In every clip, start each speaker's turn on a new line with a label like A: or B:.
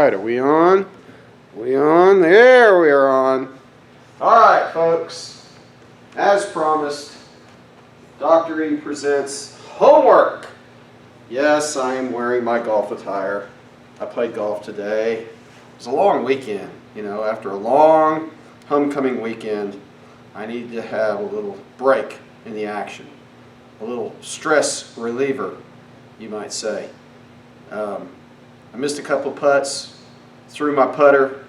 A: right, are we on? We on? There we are on. All right, folks. As promised, Dr. E presents homework. Yes, I am wearing my golf attire. I played golf today. It was a long weekend. You know, after a long homecoming weekend, I needed to have a little break in the action. A little stress reliever, you might say. I missed a couple putts, threw my putter,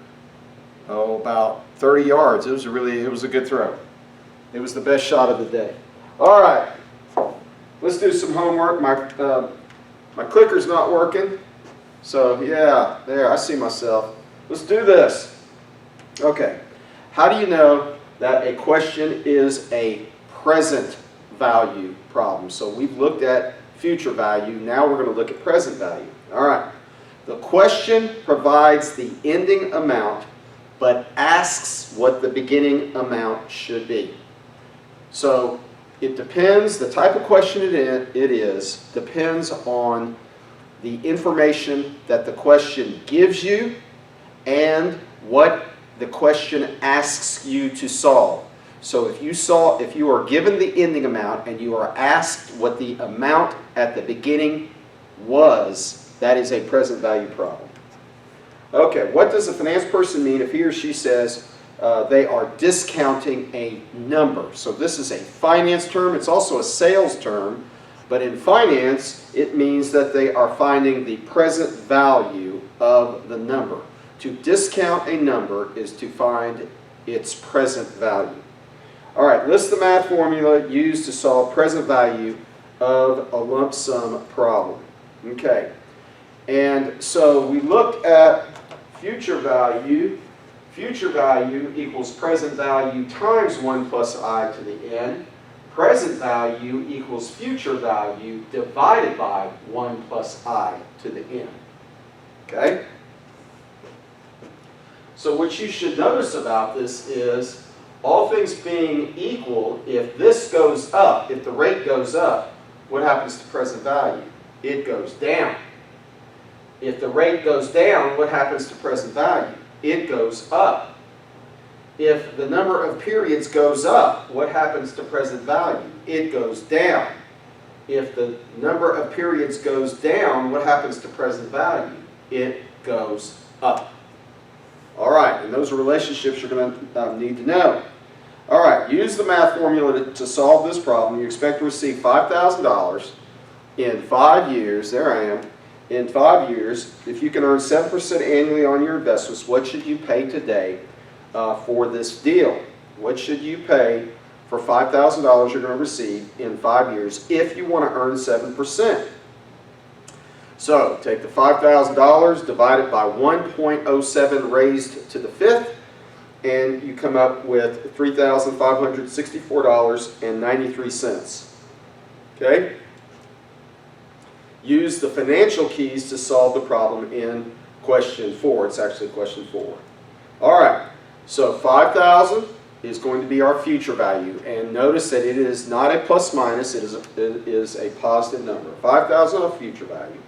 A: about 30 yards. It was a good throw. It was the best shot of the day. All right, let's do some homework. My clicker's not working, so yeah, there, I see myself. Let's do this. Okay, how do you know that a question is a present value problem? So we've looked at future value, now we're going to look at present value. All right. The question provides the ending amount, but asks what the beginning amount should be. So it depends, the type of question it is depends on the information that the question gives you and what the question asks you to solve. So if you are given the ending amount and you are asked what the amount at the beginning was, that is a present value problem. Okay, what does a finance person mean if he or she says they are discounting a number? So this is a finance term. It's also a sales term. But in finance, it means that they are finding the present value of the number. To discount a number is to find its present value. All right, list the math formula used to solve present value of a lump sum problem. Okay. And so we looked at future value. Future value equals present value times 1 plus I to the n. Present value equals future value divided by 1 plus I to the n. Okay? So what you should notice about this is, all things being equal, if this goes up, if the rate goes up, what happens to present value? It goes down. If the rate goes down, what happens to present value? It goes up. If the number of periods goes up, what happens to present value? It goes down. If the number of periods goes down, what happens to present value? It goes up. All right, and those are relationships you're going to need to know. All right, use the math formula to solve this problem. You expect to receive $5,000 in 5 years. There I am. In 5 years, if you can earn 7% annually on your investments, what should you pay today for this deal? What should you pay for $5,000 you're going to receive in 5 years if you want to earn 7%? So take the $5,000, divide it by 1.07 raised to the fifth, and you come up with $3,564.93. Okay? Use the financial keys to solve the problem in question 4. It's actually question 4. All right, so 5,000 is going to be our future value. And notice that it is not a plus minus, it is a positive number. 5,000 of future value.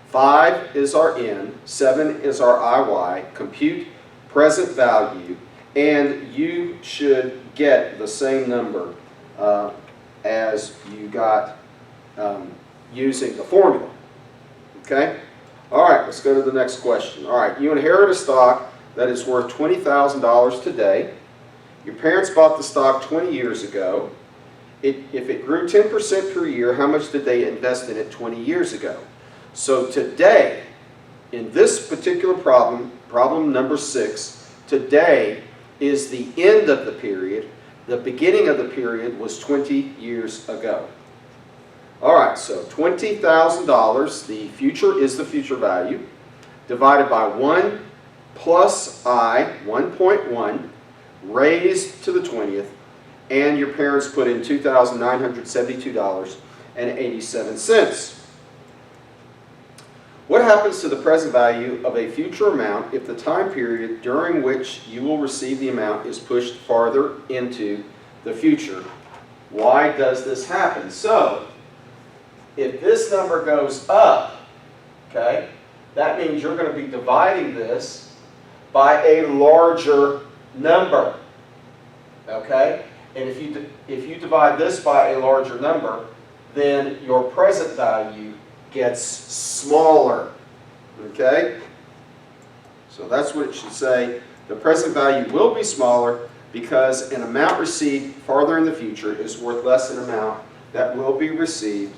A: 5 is our N, 7 is our IY. Compute present value, and you should get the same number as you got using the formula. Okay? All right, let's go to the next question. All right, you inherit a stock that is worth $20,000 today. Your parents bought the stock 20 years ago. If it grew 10% per year, how much did they invest in it 20 years ago? So today, in this particular problem, problem number 6, today is the end of the period. The beginning of the period was 20 years ago. All right, so $20,000, the future is the future value, divided by 1 plus I, 1.1, raised to the 20th, and your parents put in $2,972.87. What happens to the present value of a future amount if the time period during which you will receive the amount is pushed farther into the future? Why does this happen? So, if this number goes up, okay, that means you're going to be dividing this by a larger number. Okay? And if you divide this by a larger number, then your present value gets smaller. Okay? So that's what it should say. The present value will be smaller because an amount received farther in the future is worth less than an amount that will be received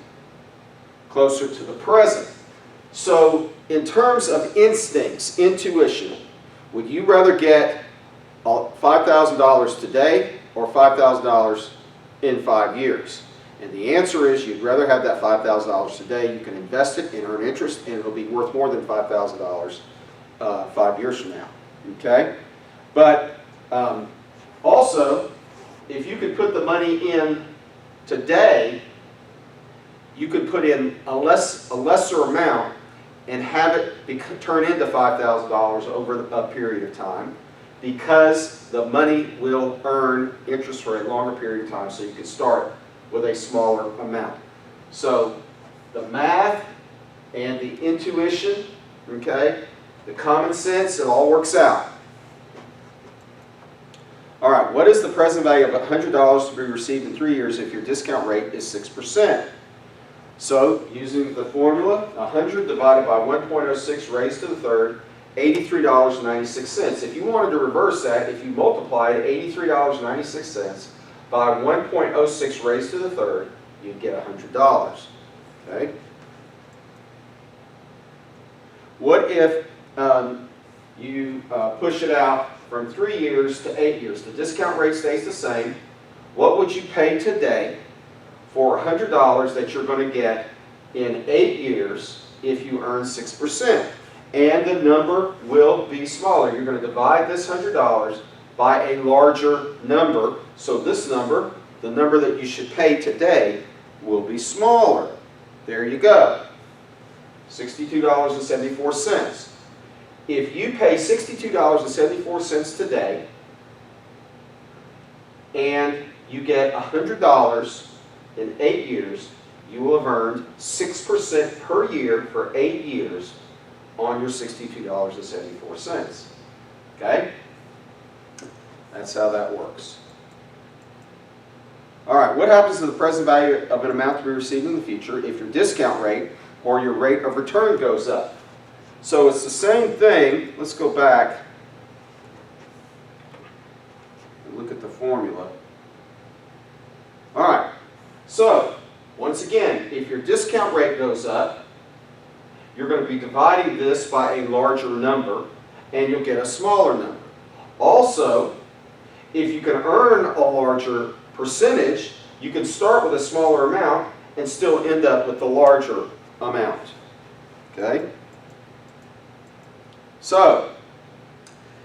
A: closer to the present. So in terms of instincts, intuition, would you rather get $5,000 today or $5,000 in 5 years? And the answer is you'd rather have that $5,000 today. You can invest it and earn interest, and it'll be worth more than $5,000 5 years from now. Okay? But also, if you could put the money in today, you could put in a lesser amount and have it turn into $5,000 over a period of time, because the money will earn interest for a longer period of time, so you can start with a smaller amount. So the math and the intuition, okay, the common sense, it all works out. All right, what is the present value of $100 to be received in 3 years if your discount rate is 6%? So, using the formula, 100 divided by 1.06 raised to the third, $83.96. If you wanted to reverse that, if you multiplied $83.96 by 1.06 raised to the third, you'd get $100. Okay? What if you push it out from 3 years to 8 years? The discount rate stays the same. What would you pay today for $100 that you're going to get in 8 years if you earn 6%? And the number will be smaller. You're going to divide this $100 by a larger number. So this number, the number that you should pay today, will be smaller. There you go. $62.74. If you pay $62.74 today and you get $100 in 8 years, you will have earned 6% per year for 8 years on your $62.74. Okay? That's how that works. All right, what happens to the present value of an amount to be received in the future if your discount rate or your rate of return goes up? So it's the same thing. Let's go back and look at the formula. All right, so once again, if your discount rate goes up, you're going to be dividing this by a larger number, and you'll get a smaller number. Also, if you can earn a larger percentage, you can start with a smaller amount and still end up with the larger amount. Okay? So,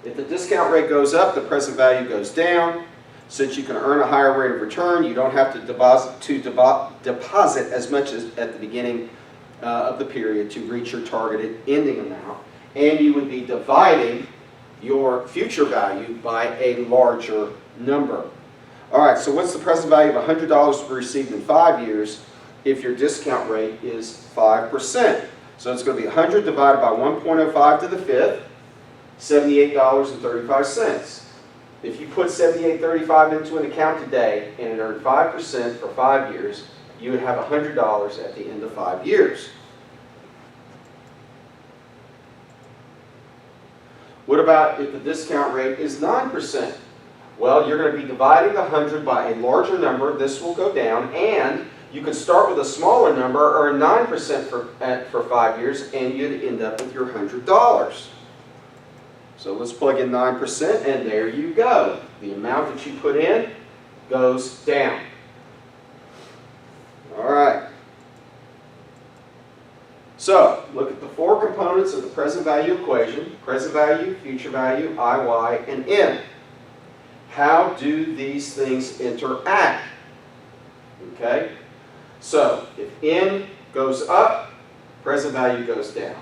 A: if the discount rate goes up, the present value goes down. Since you can earn a higher rate of return, you don't have to deposit as much as at the beginning of the period to reach your targeted ending amount. And you would be dividing your future value by a larger number. All right, so what's the present value of $100 to be received in 5 years if your discount rate is 5%? So it's going to be 100 divided by 1.05 to the fifth, $78.35. If you put $78.35 into an account today and it earned 5% for 5 years, you would have $100 at the end of 5 years. What about if the discount rate is 9%? Well, you're going to be dividing the 100 by a larger number. This will go down, and you could start with a smaller number, earn 9% for 5 years, and you'd end up with your $100. So let's plug in 9%, and there you go. The amount that you put in goes down. All right. So, look at the 4 components of the present value equation: present value, future value, I, Y, and N. How do these things interact? Okay? So, if N goes up, present value goes down.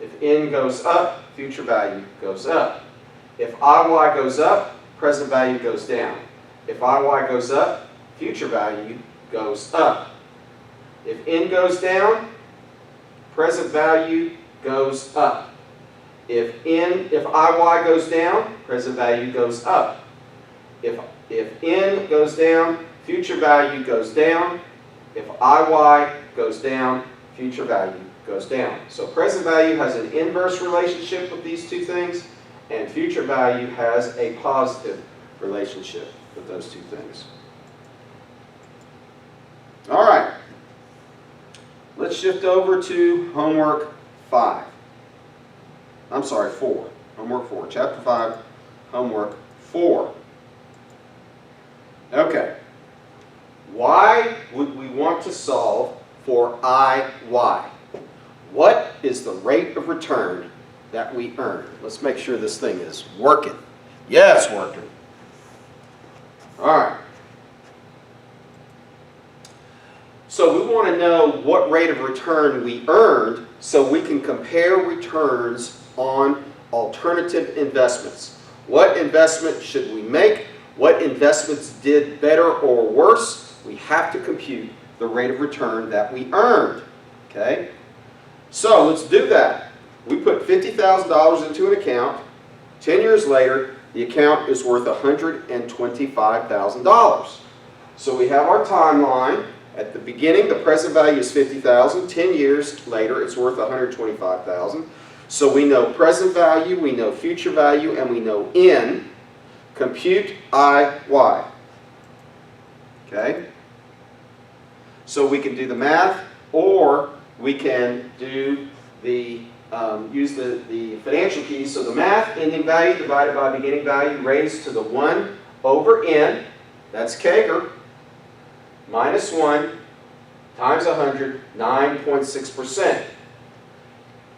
A: If N goes up, future value goes up. If IY goes up, present value goes down. If IY goes up, future value goes up. If N goes down, present value goes up. If IY goes down, present value goes up. If N goes down, future value goes down. If IY goes down, future value goes down. So present value has an inverse relationship with these two things, and future value has a positive relationship with those two things. All right. Let's shift over to homework 5. I'm sorry, 4. Homework 4. Chapter 5, homework 4. Okay. Why would we want to solve for IY? What is the rate of return that we earn? Let's make sure this thing is working. Yeah, it's working. All right. So we want to know what rate of return we earned so we can compare returns on alternative investments. What investment should we make? What investments did better or worse? We have to compute the rate of return that we earned. Okay? So let's do that. We put $50,000 into an account. 10 years later, the account is worth $125,000. So we have our timeline. At the beginning, the present value is $50,000. 10 years later, it's worth $125,000. So we know present value, we know future value, and we know N. Compute IY. Okay? So we can do the math, or we can do the use the financial keys. So the math, ending value divided by beginning value raised to the 1 over N. That's CAGR. Minus 1 times 100, 9.6%.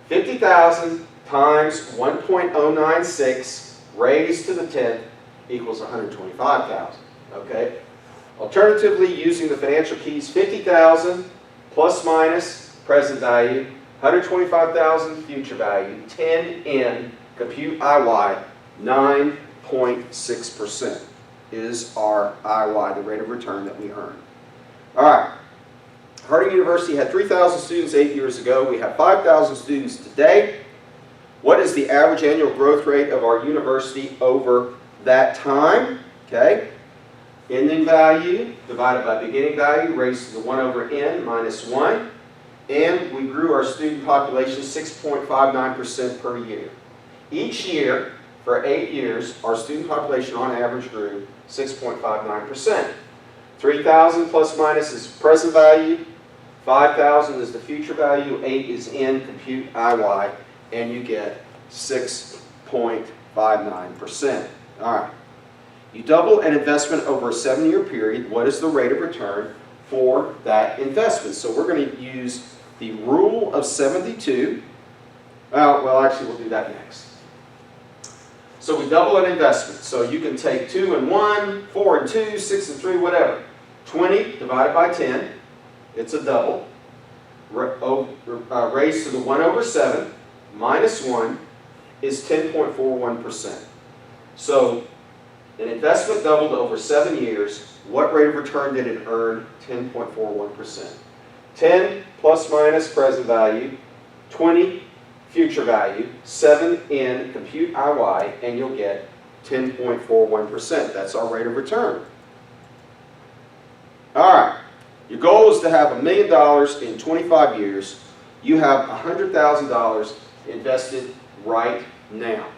A: 50,000 times 1.096 raised to the 10th equals 125,000. Okay? Alternatively, using the financial keys, 50,000 plus minus present value, 125,000 future value, 10N, compute IY, 9.6% is our IY, the rate of return that we earn. All right. Harding University had 3,000 students 8 years ago. We have 5,000 students today. What is the average annual growth rate of our university over that time? Okay. Ending value divided by beginning value raised to the 1 over N minus 1. And we grew our student population 6.59% per year. Each year, for 8 years, our student population on average grew 6.59%. 3,000 plus minus is present value. 5,000 is the future value. 8 is N, compute IY, and you get 6.59%. All right. You double an investment over a 7-year period. What is the rate of return for that investment? So we're going to use the rule of 72. Well, actually, we'll do that next. So we double an investment. So you can take 2 and 1, 4 and 2, 6 and 3, whatever. 20 divided by 10, it's a double. Raised to the 1 over 7 minus 1 is 10.41%. So an investment doubled over 7 years. What rate of return did it earn? 10.41%. 10 plus minus present value, 20 future value, 7 in compute IY, and you'll get 10.41%. That's our rate of return. All right. Your goal is to have $1 million in 25 years. You have $100,000 invested right now.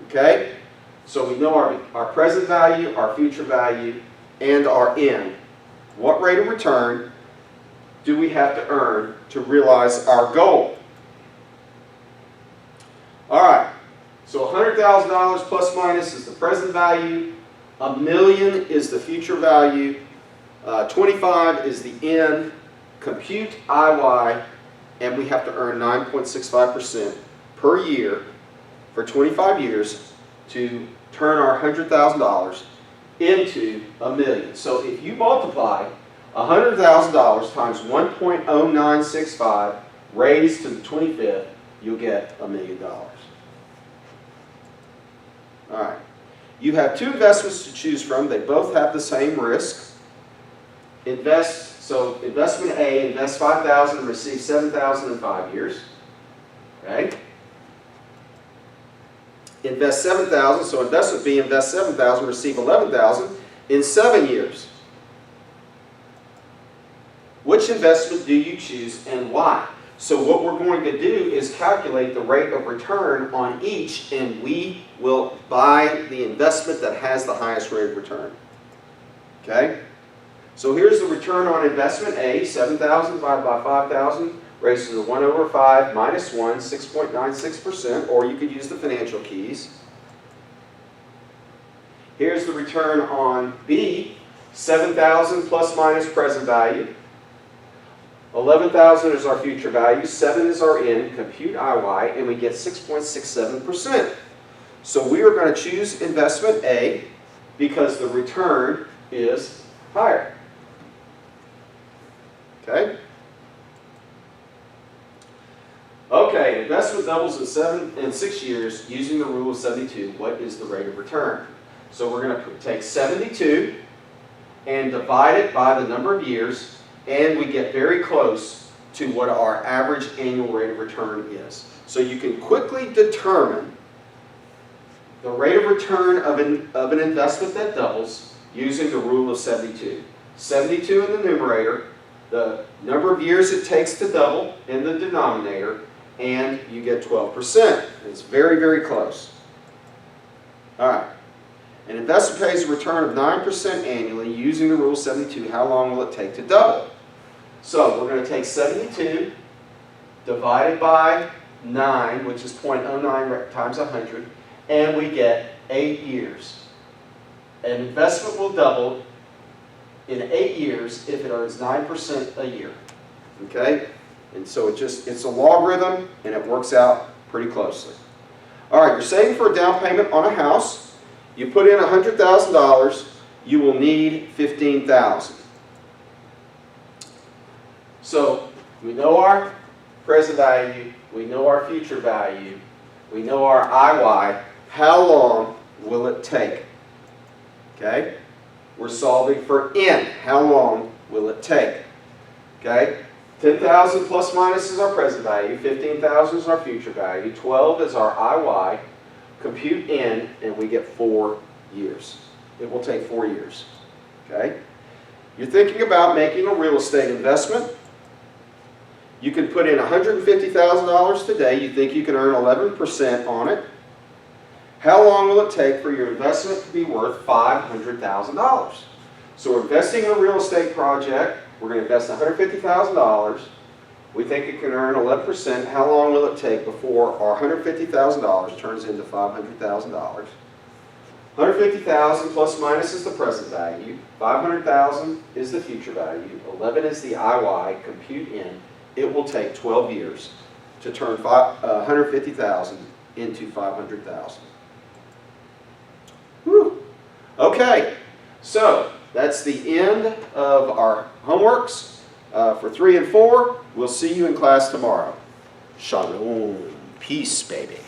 A: Okay? So we know our present value, our future value, and our N. What rate of return do we have to earn to realize our goal? All right. So $100,000 plus minus is the present value. $1 million is the future value. 25 is the N. Compute IY, and we have to earn 9.65% per year for 25 years to turn our $100,000 into $1 million. So if you multiply $100,000 times 1.0965 raised to the 25th, you'll get $1 million. All right. You have 2 investments to choose from. They both have the same risk. So investment A, invest $5,000 and receive $7,000 in 5 years. invest 7,000, so investment B invest 7,000, receive 11,000 in 7 years. Which investment do you choose and why? So what we're going to do is calculate the rate of return on each, and we will buy the investment that has the highest rate of return. Okay? So here's the return on investment A, 7,000 divided by 5,000, raised to the 1 over 5 minus 1, 6.96%, or you could use the financial keys. Here's the return on B, 7,000 plus minus present value. 11,000 is our future value, 7 is our in, compute IY, and we get 6.67%. So we are going to choose investment A because the return is higher. Okay? Okay, investment doubles in 6 years using the rule of 72. What is the rate of return? So we're going to take 72 and divide it by the number of years, and we get very close to what our average annual rate of return is. So you can quickly determine the rate of return of an investment that doubles using the rule of 72. 72 in the numerator, the number of years it takes to double in the denominator, and you get 12%. It's very, very close. All right. An investment pays a return of 9% annually using the rule of 72. How long will it take to double? So we're going to take 72 divided by 9, which is 0.09 times 100, and we get 8 years. An investment will double in 8 years if it earns 9% a year. Okay? And so it's a logarithm, and it works out pretty closely. All right, you're saving for a down payment on a house. You put in $100,000, you will need $15,000. So we know our present value, we know our future value, we know our IY. How long will it take? Okay? We're solving for N. How long will it take? Okay? 10,000 plus minus is our present value, 15,000 is our future value, 12 is our IY, compute N, and we get 4 years. It will take 4 years. Okay? You're thinking about making a real estate investment. You can put in $150,000 today. You think you can earn 11% on it. How long will it take for your investment to be worth $500,000? So we're investing in a real estate project. We're going to invest $150,000. We think it can earn 11%. How long will it take before our $150,000 turns into $500,000? 150,000 plus minus is the present value. 500,000 is the future value. 11 is the IY. Compute in. It will take 12 years to turn 150,000 into 500,000. Whew. Okay, so that's the end of our homeworks for 3 and 4. We'll see you in class tomorrow. Shalom. Peace, baby.